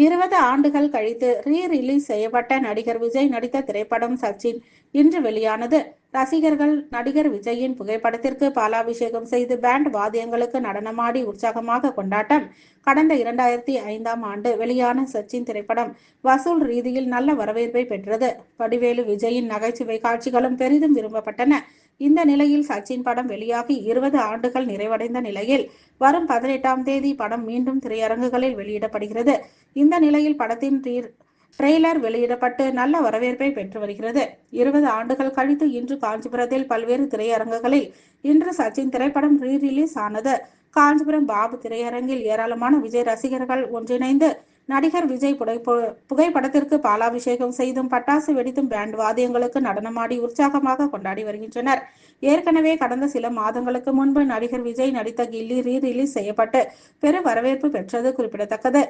20 ஆண்டுகள் கழித்து ரீ-ரிலீஸ் செய்யப்பட்ட நடிகர் விஜய் நடித்த திரைப்படம் சச்சின் இன்று வெளியானது. ரசிகர்கள் நடிகர் விஜயின் புகைப்படத்திற்கு பாலாபிஷேகம் செய்து பேண்ட் வாத்தியங்களுக்கு நடனமாடி உற்சாகமாக கொண்டாட்டம். கடந்த 2005ஆம் ஆண்டு வெளியான சச்சின் திரைப்படம் வசூல் ரீதியில் நல்ல வரவேற்பை பெற்றது. வடிவேலு விஜயின் நகைச்சுவை காட்சிகளும் பெரிதும் விரும்பப்பட்டன. இந்த நிலையில் சச்சின் படம் வெளியாகி 20 ஆண்டுகள் நிறைவடைந்த நிலையில் வரும் 18ஆம் தேதி படம் மீண்டும் திரையரங்குகளில் வெளியிடப்படுகிறது. இந்த நிலையில் படத்தின் ட்ரெய்லர் வெளியிடப்பட்டு நல்ல வரவேற்பை பெற்று வருகிறது. 20 ஆண்டுகள் கழித்து இன்று காஞ்சிபுரத்தில் பல்வேறு திரையரங்குகளில் இன்று சச்சின் திரைப்படம் ரீ-ரிலீஸ் ஆனது. காஞ்சிபுரம் பாபு திரையரங்கில் ஏராளமான விஜய் ரசிகர்கள் ஒன்றிணைந்து நடிகர் விஜய் புகைப்படத்திற்கு பாலாபிஷேகம் செய்தும் பட்டாசு வெடித்தும் பேண்ட் வாத்தியங்களுக்கு நடனமாடி உற்சாகமாக கொண்டாடி வருகின்றனர். ஏற்கனவே கடந்த சில மாதங்களுக்கு முன்பு நடிகர் விஜய் நடித்த கில்லி ரீ-ரிலீஸ் செய்யப்பட்டு பெரும் வரவேற்பு பெற்றது குறிப்பிடத்தக்கது.